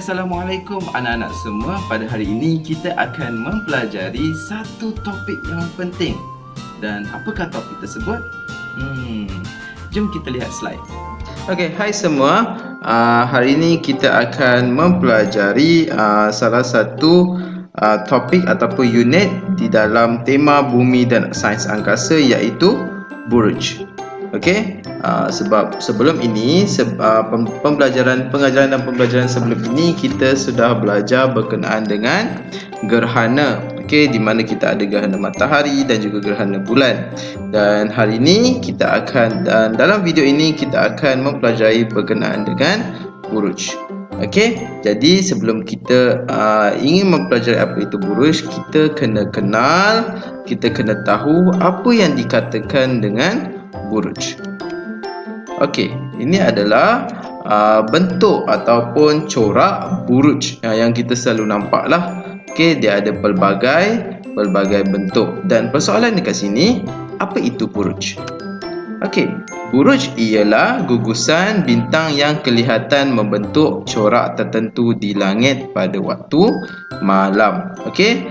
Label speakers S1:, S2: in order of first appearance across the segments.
S1: Assalamualaikum anak-anak semua. Pada hari ini kita akan mempelajari satu topik yang penting. Dan apakah topik tersebut? Jom kita lihat slide. Okey, hai semua. Hari ini kita akan mempelajari salah satu topik ataupun unit di dalam tema bumi dan sains angkasa, iaitu Buruj. Okey, sebab sebelum ini pengajaran dan pembelajaran sebelum ini kita sudah belajar berkenaan dengan gerhana. Okey, di mana kita ada gerhana matahari dan juga gerhana bulan. Dan hari ini dalam video ini kita akan mempelajari berkenaan dengan buruj. Okey, jadi sebelum kita ingin mempelajari apa itu buruj, kita kena kenal, kita kena tahu apa yang dikatakan dengan buruj. Okey, ini adalah bentuk ataupun corak buruj yang kita selalu nampak lah. Okey, dia ada pelbagai bentuk. Dan persoalan dekat sini, apa itu buruj? Okey, buruj ialah gugusan bintang yang kelihatan membentuk corak tertentu di langit pada waktu malam. Okey,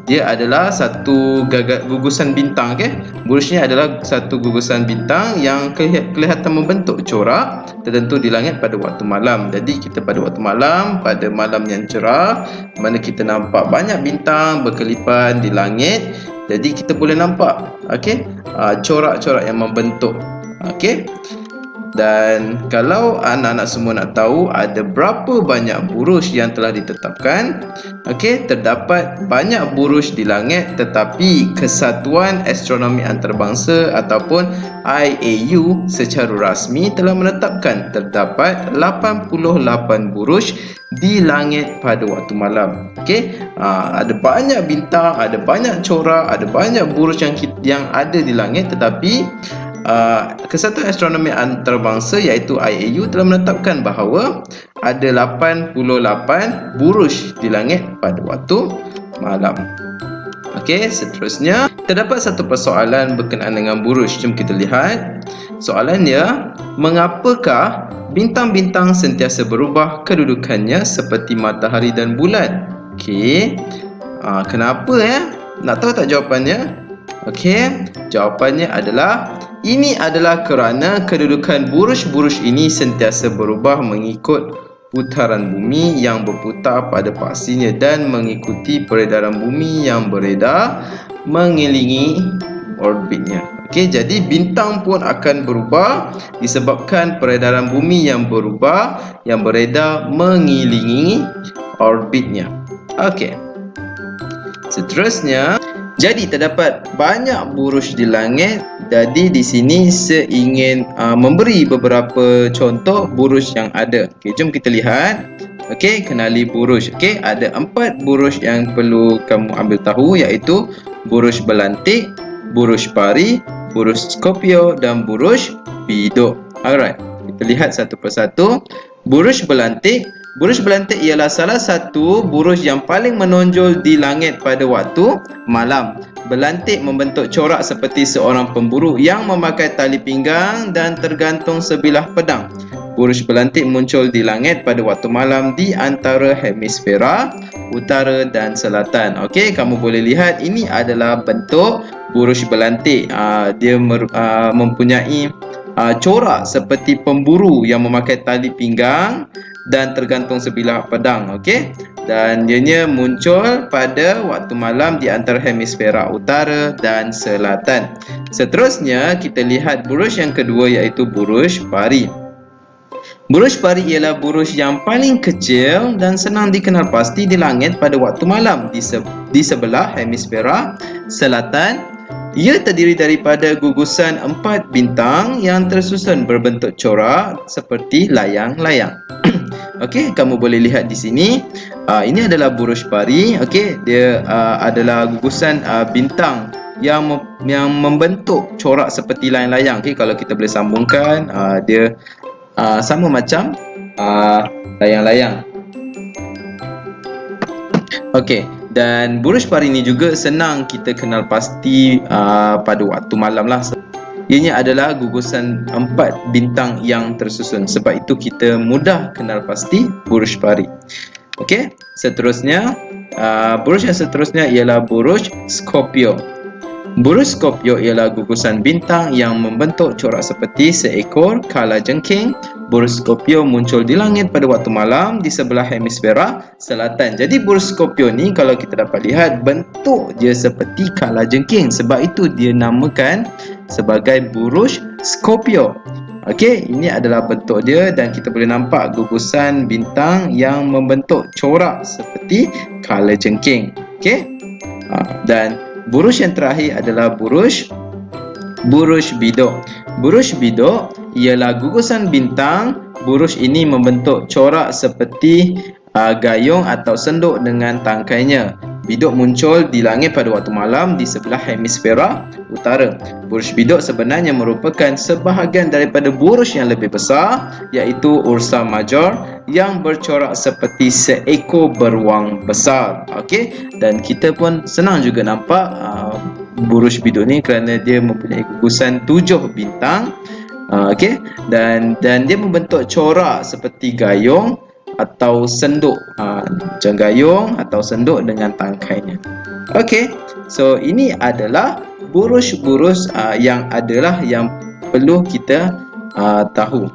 S1: dia adalah satu gugusan bintang. Okey, buruj ni adalah satu gugusan bintang yang kelihatan membentuk corak tertentu di langit pada waktu malam. Jadi kita pada waktu malam, pada malam yang cerah, mana kita nampak banyak bintang berkelipan di langit. Jadi kita boleh nampak, okey, corak-corak yang membentuk. Okey. Dan kalau anak-anak semua nak tahu ada berapa banyak buruj yang telah ditetapkan, okey, terdapat banyak buruj di langit, tetapi Kesatuan Astronomi Antarabangsa ataupun IAU secara rasmi telah menetapkan terdapat 88 buruj di langit pada waktu malam. Okey, ada banyak bintang, ada banyak corak, ada banyak buruj yang ada di langit, tetapi Kesatuan Astronomi Antarabangsa iaitu IAU telah menetapkan bahawa ada 88 buruj di langit pada waktu malam. Okey, seterusnya terdapat satu persoalan berkenaan dengan buruj. Jom kita lihat. Soalannya, mengapakah bintang-bintang sentiasa berubah kedudukannya seperti matahari dan bulan? Okey, kenapa ya? Nak tahu tak jawapannya? Okey, jawapannya adalah ini adalah kerana kedudukan buruj-buruj ini sentiasa berubah mengikut putaran bumi yang berputar pada paksinya dan mengikuti peredaran bumi yang beredar mengelilingi orbitnya. Okey, jadi bintang pun akan berubah disebabkan peredaran bumi yang berubah, yang beredar mengelilingi orbitnya. Okey. Seterusnya, jadi terdapat banyak buruj di langit. Jadi di sini saya ingin memberi beberapa contoh buruj yang ada. Okey, jom kita lihat. Okey, kenali buruj. Okey, ada 4 buruj yang perlu kamu ambil tahu, iaitu buruj belantik, buruj pari, buruj Scorpio dan buruj bidok. Alright, kita lihat satu persatu. Buruj belantik. Buruj belantik ialah salah satu buruj yang paling menonjol di langit pada waktu malam. Belantik membentuk corak seperti seorang pemburu yang memakai tali pinggang dan tergantung sebilah pedang. Buruj belantik muncul di langit pada waktu malam di antara hemisfera utara dan selatan. Okey, kamu boleh lihat ini adalah bentuk buruj belantik. Dia mempunyai corak seperti pemburu yang memakai tali pinggang dan tergantung sebilah pedang. Okey, dan ianya muncul pada waktu malam di antara hemisfera utara dan selatan. Seterusnya kita lihat buruj yang kedua, iaitu buruj pari. Buruj pari ialah buruj yang paling kecil dan senang dikenal pasti di langit pada waktu malam di sebelah hemisfera selatan. Ia terdiri daripada gugusan 4 bintang yang tersusun berbentuk corak seperti layang-layang. Okey, kamu boleh lihat di sini. Ini adalah buruj pari. Okey, dia adalah gugusan bintang yang membentuk corak seperti layang-layang. Okey, kalau kita boleh sambungkan, dia sama macam layang-layang. Okey, dan buruj pari ini juga senang kita kenal pasti pada waktu malam lah. Ianya adalah gugusan 4 bintang yang tersusun. Sebab itu kita mudah kenal pasti buruj pari. Okey, seterusnya buruj yang seterusnya ialah buruj Scorpio. Buruj Scorpio ialah gugusan bintang yang membentuk corak seperti seekor kalajengking. Buruj Scorpio muncul di langit pada waktu malam di sebelah hemisfera selatan. Jadi buruj Scorpio ni kalau kita dapat lihat bentuk dia seperti kalajengking, sebab itu dia namakan sebagai buruj Scorpio. Okey, ini adalah bentuk dia dan kita boleh nampak gugusan bintang yang membentuk corak seperti kalajengking. Okey. Dan buruj yang terakhir adalah buruj bidok. Buruj bidok ialah gugusan bintang. Buruj ini membentuk corak seperti gayung atau senduk dengan tangkainya. Bidok muncul di langit pada waktu malam di sebelah hemisfera utara. Buruj bidok sebenarnya merupakan sebahagian daripada buruj yang lebih besar, iaitu Ursa Major yang bercorak seperti seekor beruang besar. Okey, dan kita pun senang juga nampak buruj bidok ni kerana dia mempunyai gugusan 7 bintang. Okey, dan dia membentuk corak seperti gayung atau senduk, macam gayung atau senduk dengan tangkainya. Okey, so ini adalah buruj-buruj yang perlu kita tahu.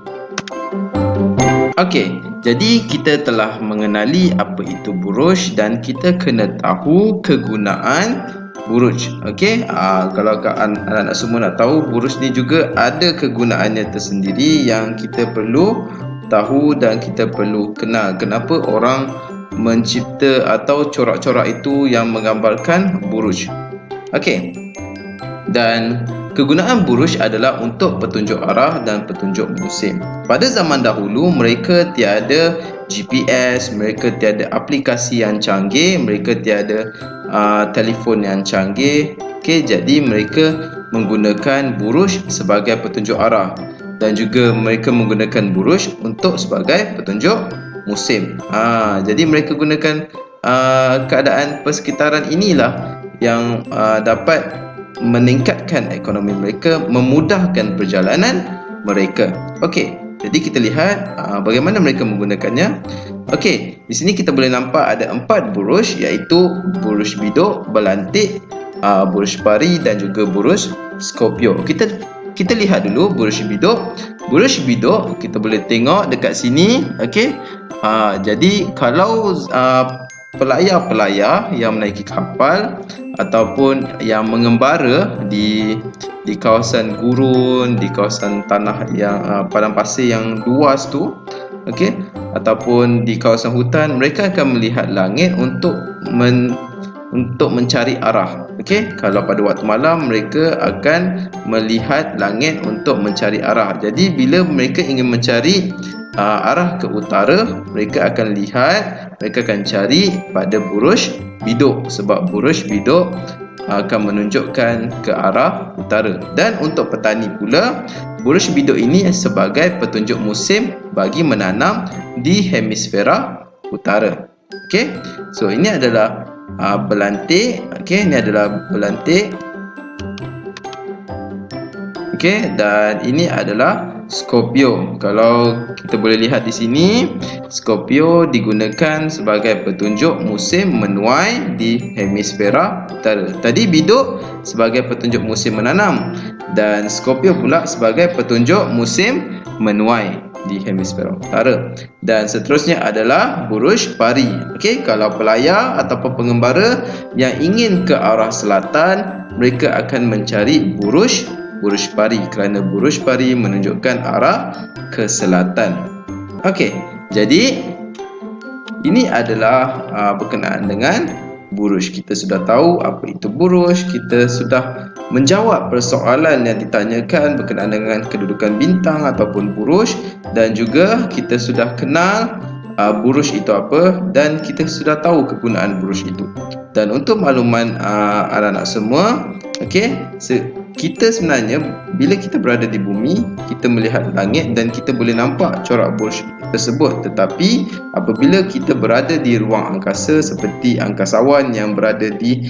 S1: Okey, jadi kita telah mengenali apa itu buruj dan kita kena tahu kegunaan buruj. Okey, kalau anak-anak semua nak tahu, buruj ni juga ada kegunaannya tersendiri yang kita perlu tahu dan kita perlu kenal. Kenapa orang mencipta atau corak-corak itu yang menggambarkan buruj. Okey, dan kegunaan buruj adalah untuk petunjuk arah dan petunjuk musim. Pada zaman dahulu, mereka tiada GPS, mereka tiada aplikasi yang canggih, mereka tiada telefon yang canggih. Okey, jadi mereka menggunakan buruj sebagai petunjuk arah dan juga mereka menggunakan buruj untuk sebagai petunjuk musim. Jadi mereka gunakan keadaan persekitaran inilah yang dapat meningkatkan ekonomi mereka, memudahkan perjalanan mereka. Okey, jadi kita lihat bagaimana mereka menggunakannya. Okey, di sini kita boleh nampak ada 4 buruj, iaitu buruj bidok, belantik, buruj pari dan juga buruj Scorpio. Kita lihat dulu buruj bidok. Buruj bidok kita boleh tengok dekat sini. Okey, jadi kalau pelayar-pelayar yang menaiki kapal ataupun yang mengembara di kawasan gurun, di kawasan tanah yang padang pasir yang luas tu, okey, ataupun di kawasan hutan, mereka akan melihat langit untuk mencari arah. Okey, kalau pada waktu malam mereka akan melihat langit untuk mencari arah. Jadi bila mereka ingin mencari arah ke utara, mereka akan cari pada buruj bidok, sebab buruj bidok akan menunjukkan ke arah utara. Dan untuk petani pula, buruj bidok ini sebagai petunjuk musim bagi menanam di hemisfera utara. Okey, so ini adalah belantik. Okey, ini adalah belantik. Okey, dan ini adalah Scorpio. Kalau kita boleh lihat di sini, Scorpio digunakan sebagai petunjuk musim menuai di hemisfera utara. Tadi bidok sebagai petunjuk musim menanam dan Scorpio pula sebagai petunjuk musim menuai di hemisfera utara. Dan seterusnya adalah buruj pari. Okey, kalau pelayar ataupun pengembara yang ingin ke arah selatan, mereka akan mencari buruj pari kerana buruj pari menunjukkan arah ke selatan. Okey, jadi ini adalah berkenaan dengan buruj. Kita sudah tahu apa itu buruj, kita sudah menjawab persoalan yang ditanyakan berkenaan dengan kedudukan bintang ataupun buruj, dan juga kita sudah kenal buruj itu apa dan kita sudah tahu kegunaan buruj itu. Dan untuk makluman anak-anak semua, okey, kita sebenarnya bila kita berada di bumi, kita melihat langit dan kita boleh nampak corak buruj tersebut. Tetapi apabila kita berada di ruang angkasa seperti angkasawan yang berada di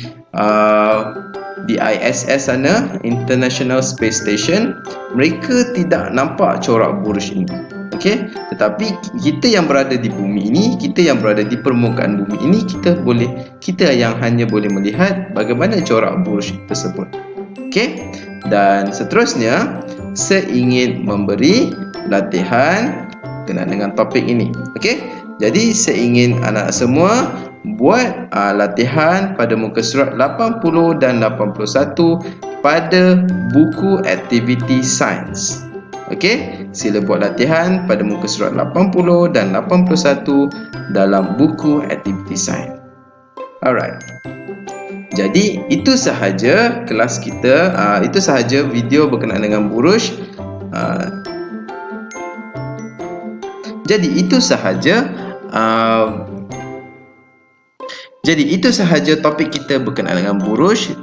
S1: di ISS sana, International Space Station, mereka tidak nampak corak buruj ini. Okey, tetapi kita yang berada di bumi ini, kita yang berada di permukaan bumi ini, kita yang hanya boleh melihat bagaimana corak buruj tersebut. Okey, dan seterusnya saya ingin memberi latihan berkenaan dengan topik ini. Okey, jadi saya ingin anak semua buat latihan pada muka surat 80 dan 81 pada buku aktiviti sains. Okey, sila buat latihan pada muka surat 80 dan 81 dalam buku aktiviti sains. Alright. Jadi itu sahaja kelas kita, itu sahaja video berkenaan dengan buruj. Jadi itu sahaja topik kita berkenaan dengan buruj.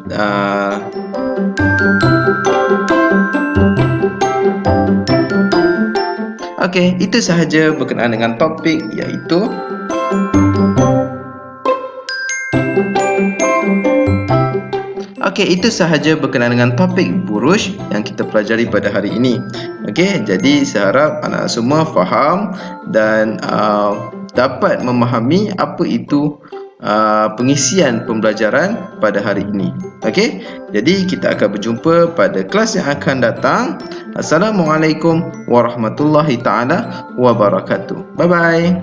S1: Okey, itu sahaja berkenaan dengan topik iaitu itu sahaja berkenaan dengan topik buruj yang kita pelajari pada hari ini. Okey, jadi saya harap anak semua faham dan dapat memahami apa itu pengisian pembelajaran pada hari ini. Okey, jadi kita akan berjumpa pada kelas yang akan datang. Assalamualaikum warahmatullahi taala wabarakatuh. Bye bye.